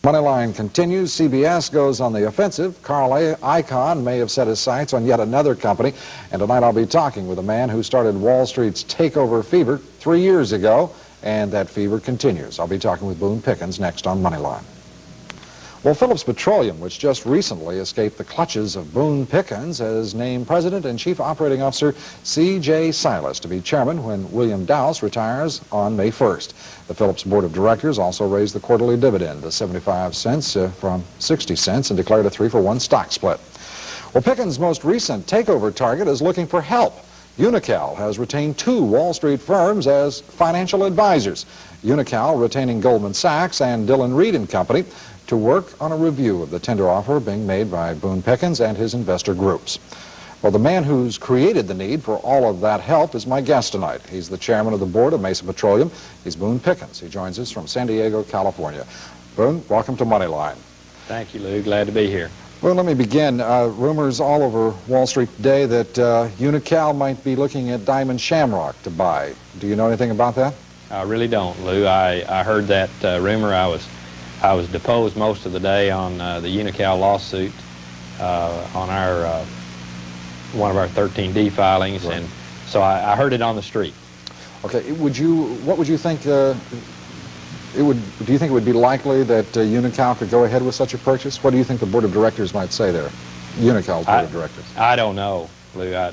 Moneyline continues. CBS goes on the offensive. Carl Icahn may have set his sights on yet another company. And tonight I'll be talking with a man who started Wall Street's takeover fever 3 years ago. And that fever continues. I'll be talking with Boone Pickens next on Moneyline. Well, Phillips Petroleum, which just recently escaped the clutches of Boone Pickens, has named President and Chief Operating Officer C.J. Silas to be chairman when William Dowse retires on May 1st. The Phillips Board of Directors also raised the quarterly dividend to 75 cents from 60 cents and declared a 3-for-1 stock split. Well, Pickens' most recent takeover target is looking for help. Unocal has retained 2 Wall Street firms as financial advisors. Unocal retaining Goldman Sachs and Dillon Read & Company to work on a review of the tender offer being made by Boone Pickens and his investor groups. Well, the man who's created the need for all of that help is my guest tonight. He's the chairman of the board of Mesa Petroleum. He's Boone Pickens. He joins us from San Diego, California. Boone, welcome to Moneyline. Thank you, Lou. Glad to be here. Well, let me begin. Rumors all over Wall Street today that Unocal might be looking at Diamond Shamrock to buy. Do you know anything about that? I really don't, Lou. I heard that rumor. I was deposed most of the day on the Unocal lawsuit on our one of our 13D filings, right. And so I heard it on the street. Okay. What would you think? Do you think it would be likely that Unocal could go ahead with such a purchase? What do you think the board of directors might say there? Unocal's board of directors. I don't know, Lou. I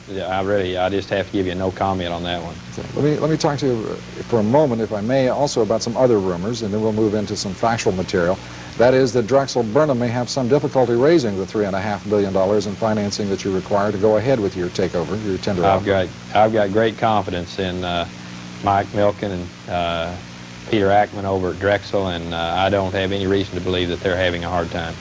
just have to give you a no comment on that one. Okay. Let me talk to you for a moment, if I may, also about some other rumors, and then we'll move into some factual material. That is that Drexel Burnham may have some difficulty raising the $3.5 billion in financing that you require to go ahead with your takeover, your tender offer. I've got great confidence in Mike Milken and Peter Ackman over at Drexel, and I don't have any reason to believe that they're having a hard time.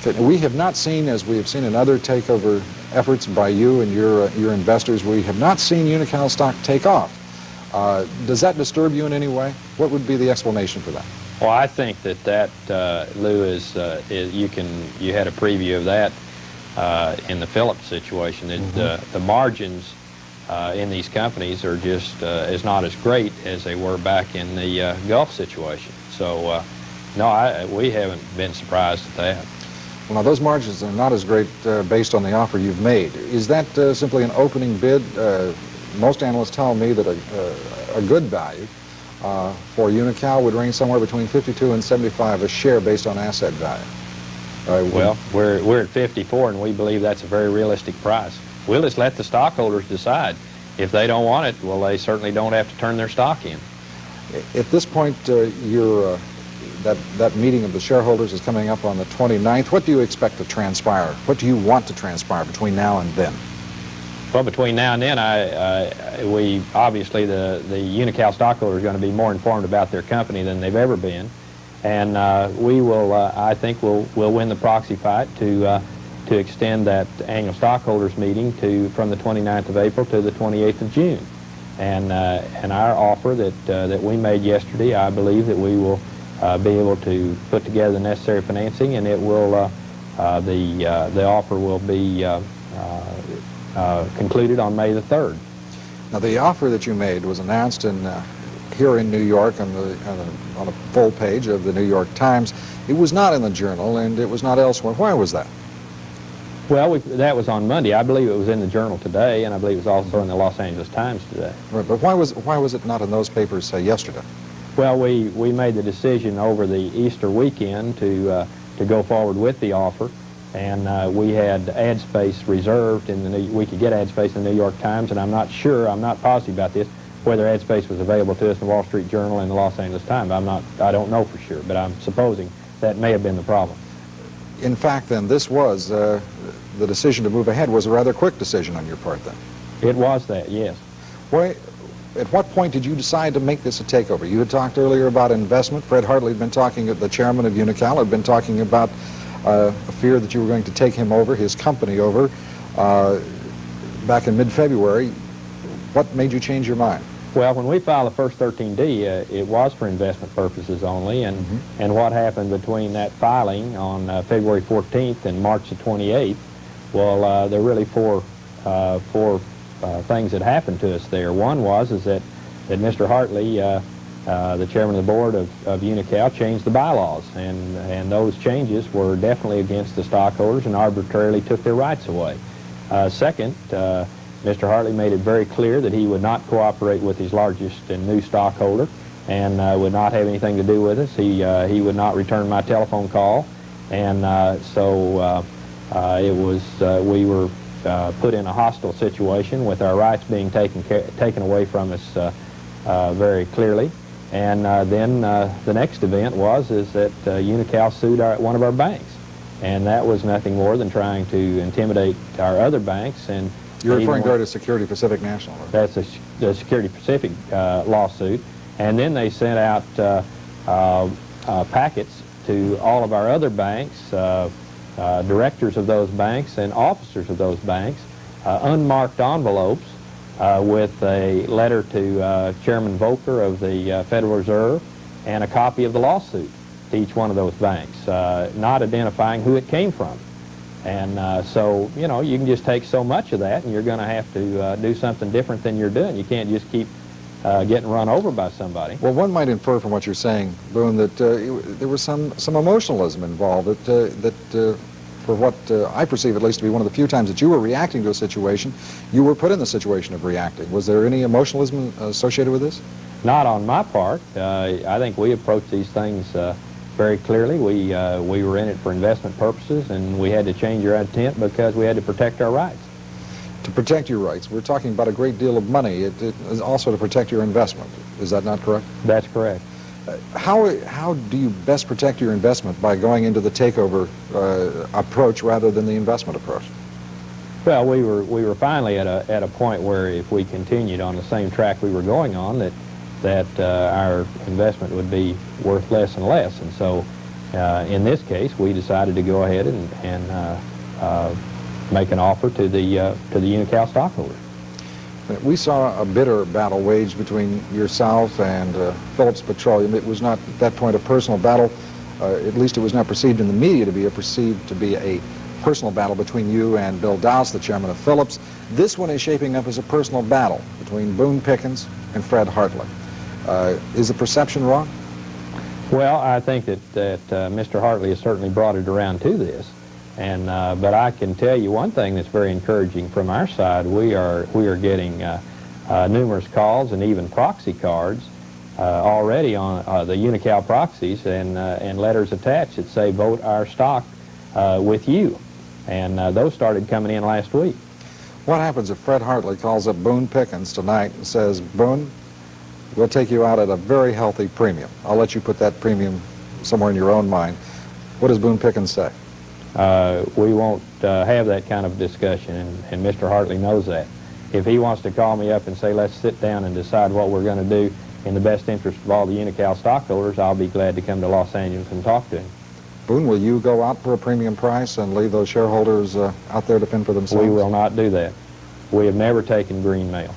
Okay. We have not seen, as we have seen in other takeover efforts by you and your investors, we have not seen Unocal stock take off. Does that disturb you in any way? What would be the explanation for that? Well, I think that Lou, is you had a preview of that in the Phillips situation. The margins in these companies are just is not as great as they were back in the Gulf situation. So, no, we haven't been surprised at that. Well, now, those margins are not as great based on the offer you've made. Is that simply an opening bid? Most analysts tell me that a good value for Unocal would range somewhere between 52 and 75 a share based on asset value. Well, we're at 54, and we believe that's a very realistic price. We'll just let the stockholders decide. If they don't want it, well, they certainly don't have to turn their stock in. At this point, that meeting of the shareholders is coming up on the 29th. What do you expect to transpire? What do you want to transpire between now and then? Well, between now and then, we obviously the Unocal stockholders are going to be more informed about their company than they've ever been, and we will. I think we'll win the proxy fight to extend that annual stockholders meeting from the 29th of April to the 28th of June, and our offer that we made yesterday, I believe that we will be able to put together the necessary financing, and it will the offer will be concluded on May the 3rd. Now, the offer that you made was announced here in New York on a full page of the New York Times. It was not in the Journal, and it was not elsewhere. Why was that? Well, that was on Monday. I believe it was in the Journal today, and I believe it was also in the Los Angeles Times today. Right, but why was it not in those papers yesterday? Well, we made the decision over the Easter weekend to go forward with the offer. And we had ad space reserved we could get ad space in the New York Times, and I'm not positive about this, whether ad space was available to us in the Wall Street Journal and the Los Angeles Times. I don't know for sure, but I'm supposing that may have been the problem. In fact, then, this was, the decision to move ahead was a rather quick decision on your part, then. It was that, yes. At what point did you decide to make this a takeover? You had talked earlier about investment. Fred Hartley had been talking, the chairman of Unocal, had been talking about a fear that you were going to take him over, his company over, back in mid-February. What made you change your mind? Well, when we filed the first 13D, it was for investment purposes only, and what happened between that filing on February 14th and March the 28th, well, there are really four things that happened to us there. One was that Mr. Hartley the chairman of the board of Unocal changed the bylaws, and those changes were definitely against the stockholders and arbitrarily took their rights away. Second, Mr. Hartley made it very clear that he would not cooperate with his largest and new stockholder and would not have anything to do with us. He would not return my telephone call, and we were put in a hostile situation with our rights being taken away from us very clearly. And then the next event is that Unocal sued one of our banks, and that was nothing more than trying to intimidate our other banks. And you're referring to Security Pacific National? Right? That's the Security Pacific lawsuit. And then they sent out packets to all of our other banks, directors of those banks and officers of those banks, unmarked envelopes with a letter to Chairman Volcker of the Federal Reserve and a copy of the lawsuit to each one of those banks, not identifying who it came from. And so, you know, you can just take so much of that and you're going to have to do something different than you're doing. You can't just keep getting run over by somebody. Well, one might infer from what you're saying, Boone, that there was some emotionalism involved, that for what I perceive at least to be one of the few times that you were reacting to a situation, you were put in the situation of reacting. Was there any emotionalism associated with this? Not on my part. I think we approached these things very clearly. We were in it for investment purposes, and we had to change our intent because we had to protect our rights. To protect your rights. We're talking about a great deal of money. It is also to protect your investment. Is that not correct? That's correct. How do you best protect your investment by going into the takeover approach rather than the investment approach? Well, we were finally at a point where if we continued on the same track we were going on, that our investment would be worth less and less. And so in this case, we decided to go ahead and make an offer to the Unocal stockholders. We saw a bitter battle waged between yourself and Phillips Petroleum. It was not at that point a personal battle. At least it was not perceived in the media to be a personal battle between you and Bill Dowse, the chairman of Phillips. This one is shaping up as a personal battle between Boone Pickens and Fred Hartley. Is the perception wrong? Well, I think that Mr. Hartley has certainly brought it around to this. And but I can tell you one thing that's very encouraging from our side. We are getting numerous calls and even proxy cards already on the Unocal proxies and letters attached that say vote our stock with you. And those started coming in last week. What happens if Fred Hartley calls up Boone Pickens tonight and says, Boone, we'll take you out at a very healthy premium. I'll let you put that premium somewhere in your own mind. What does Boone Pickens say? We won't have that kind of discussion, and Mr. Hartley knows that. If he wants to call me up and say, let's sit down and decide what we're going to do in the best interest of all the Unocal stockholders, I'll be glad to come to Los Angeles and talk to him. Boone, will you go out for a premium price and leave those shareholders out there to fend for themselves? We will not do that. We have never taken green mail.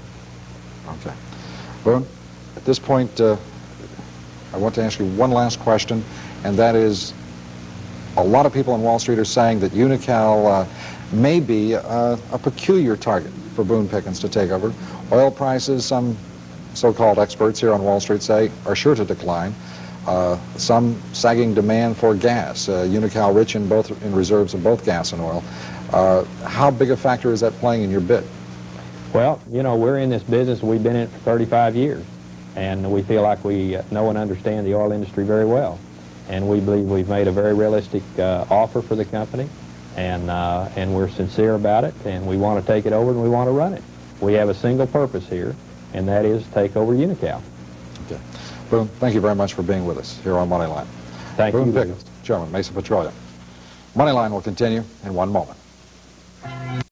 Okay. Boone, at this point, I want to ask you one last question, and that is, a lot of people on Wall Street are saying that Unocal may be a peculiar target for Boone Pickens to take over. Oil prices, some so-called experts here on Wall Street say, are sure to decline. Some sagging demand for gas. Unocal rich in reserves of both gas and oil. How big a factor is that playing in your bid? Well, you know, we're in this business. We've been in it for 35 years, and we feel like we know and understand the oil industry very well. And we believe we've made a very realistic offer for the company, and we're sincere about it, and we want to take it over and we want to run it. We have a single purpose here, and that is take over Unocal. Okay. Boone, thank you very much for being with us here on Moneyline. Thank you. Boone Pickens, Chairman, Mesa Petroleum. Moneyline will continue in one moment.